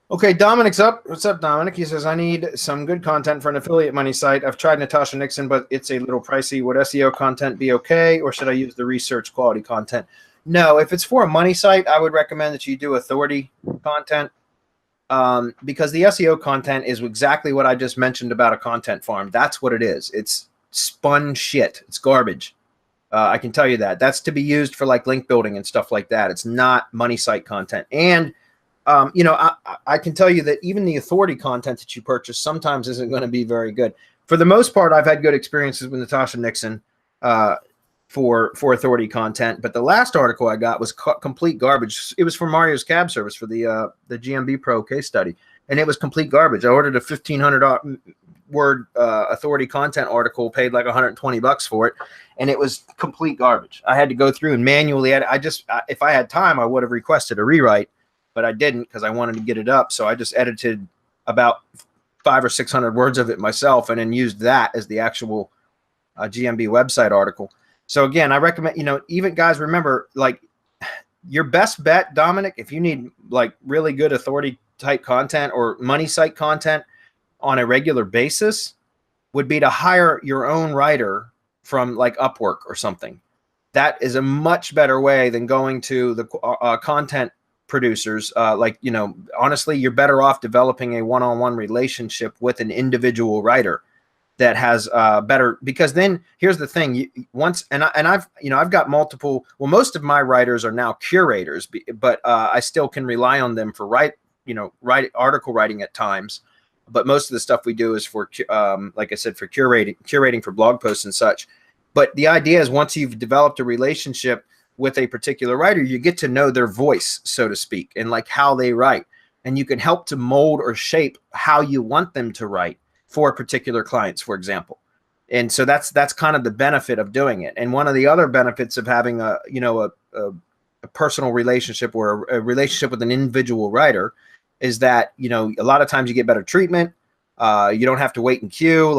Okay, Dominic's up. What's up, Dominic? He says, I need some good content for an affiliate money site. I've tried Natasha Nixon, but it's a little pricey. Would SEO content be okay, or should I use the research quality content? No, if it's for a money site, I would recommend that you do authority content, because the SEO content is exactly what I just mentioned about a content farm. That's what it is. It's spun shit. It's garbage. I can tell you that. That's to be used for like link building and stuff like that. It's not money site content. And I can tell you that even the authority content that you purchase sometimes isn't going to be very good. For the most part, I've had good experiences with Natasha Nixon for authority content. But the last article I got was complete garbage. It was for Mario's cab service for the GMB Pro case study, and it was complete garbage. I ordered a 1,500 word authority content article, paid like $120 for it, and it was complete garbage. I had to go through and manually edit. If I had time, I would have requested a rewrite, but I didn't because I wanted to get it up. So I just edited about 500 or 600 words of it myself, and then used that as the actual GMB website article. So again, I recommend, even guys, remember, like, your best bet, Dominic, if you need like really good authority type content or money site content on a regular basis, would be to hire your own writer from like Upwork or something. That is a much better way than going to the content producers. Honestly, you're better off developing a one-on-one relationship with an individual writer that has better, because then here's the thing, I've got multiple, most of my writers are now curators, but I still can rely on them for article writing at times. But most of the stuff we do is for, like I said, for curating for blog posts and such. But the idea is, once you've developed a relationship with a particular writer, you get to know their voice, so to speak, and like how they write. And you can help to mold or shape how you want them to write for particular clients, for example. And so that's kind of the benefit of doing it. And one of the other benefits of having a personal relationship or a relationship with an individual writer is that, a lot of times you get better treatment. You don't have to wait in queue,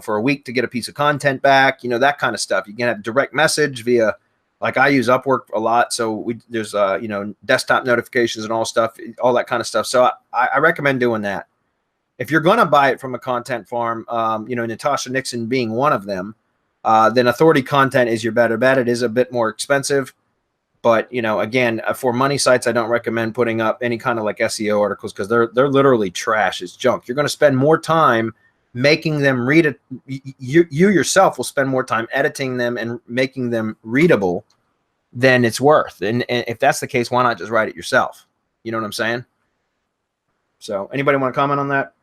for a week to get a piece of content back, that kind of stuff. You can have direct message via, like, I use Upwork a lot. So there's desktop notifications and all that kind of stuff. So I recommend doing that. If you're going to buy it from a content farm, Natasha Nixon being one of them, then authority content is your better bet. It is a bit more expensive. But, again, for money sites, I don't recommend putting up any kind of like SEO articles, because they're literally trash. It's junk. You're going to spend more time making them read it. You yourself will spend more time editing them and making them readable than it's worth. And if that's the case, why not just write it yourself? You know what I'm saying? So anybody want to comment on that?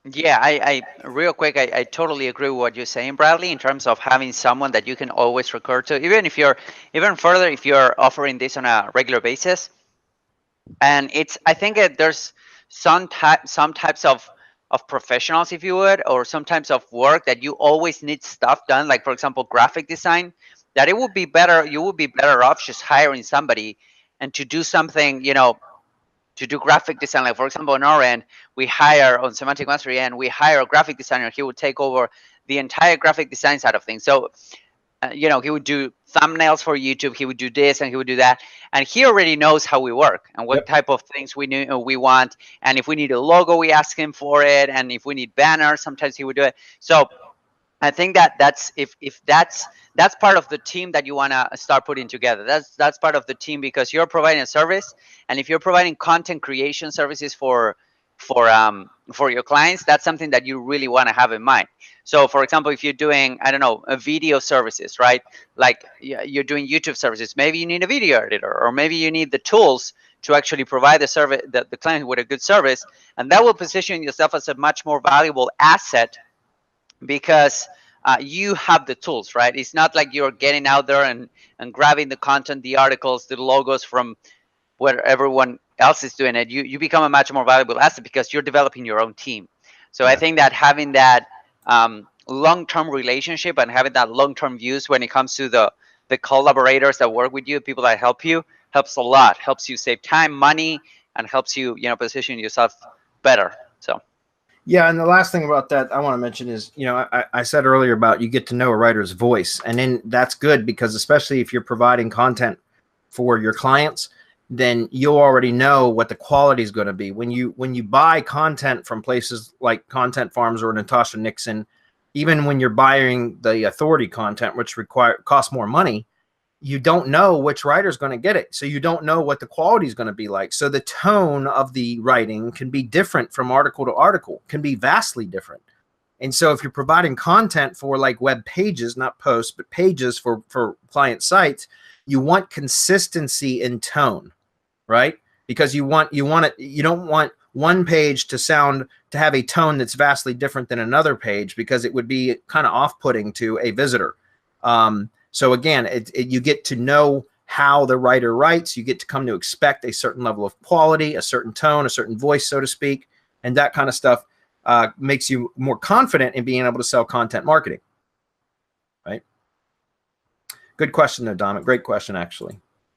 Yeah, I real quick, I totally agree with what you're saying, Bradley, in terms of having someone that you can always recur to, even if you're offering this on a regular basis. And I think that there's some types of professionals, if you would, or some types of work that you always need stuff done, like, for example, graphic design, that you would be better off just hiring somebody and to do something, to do graphic design. Like, for example, on our end, we hire, on Semantic Mastery end, we hire a graphic designer. He would take over the entire graphic design side of things. So, he would do thumbnails for YouTube. He would do this and he would do that. And he already knows how we work and what type of things we want. And if we need a logo, we ask him for it. And if we need banners, sometimes he would do it. So I think that's part of the team that you want to start putting together. That's part of the team, because you're providing a service, and if you're providing content creation services for your clients, that's something that you really want to have in mind. So, for example, if you're doing, I don't know, a video services, right? Like, you're doing YouTube services, maybe you need a video editor, or maybe you need the tools to actually provide the service, the client with a good service, and that will position yourself as a much more valuable asset, because you have the tools, right? It's not like you're getting out there and grabbing the content, the articles, the logos from where everyone else is doing it. You become a much more valuable asset because you're developing your own team. So I think that having that long-term relationship and having that long-term views when it comes to the collaborators that work with you, people that help you, helps a lot. Helps you save time, money, and helps you, position yourself better. So. Yeah, and the last thing about that I want to mention is, I said earlier about you get to know a writer's voice, and then that's good, because especially if you're providing content for your clients, then you'll already know what the quality is going to be. When you buy content from places like Content Farms or Natasha Nixon, even when you're buying the authority content, which costs more money, you don't know which writer's going to get it. So you don't know what the quality is going to be like. So the tone of the writing can be different from article to article, can be vastly different. And so if you're providing content for like web pages, not posts, but pages for client sites, you want consistency in tone, right? Because you don't want one page to have a tone that's vastly different than another page, because it would be kind of off-putting to a visitor. So again, you get to know how the writer writes. You get to come to expect a certain level of quality, a certain tone, a certain voice, so to speak, and that kind of stuff makes you more confident in being able to sell content marketing, right? Good question, though, Dominic. Great question, actually.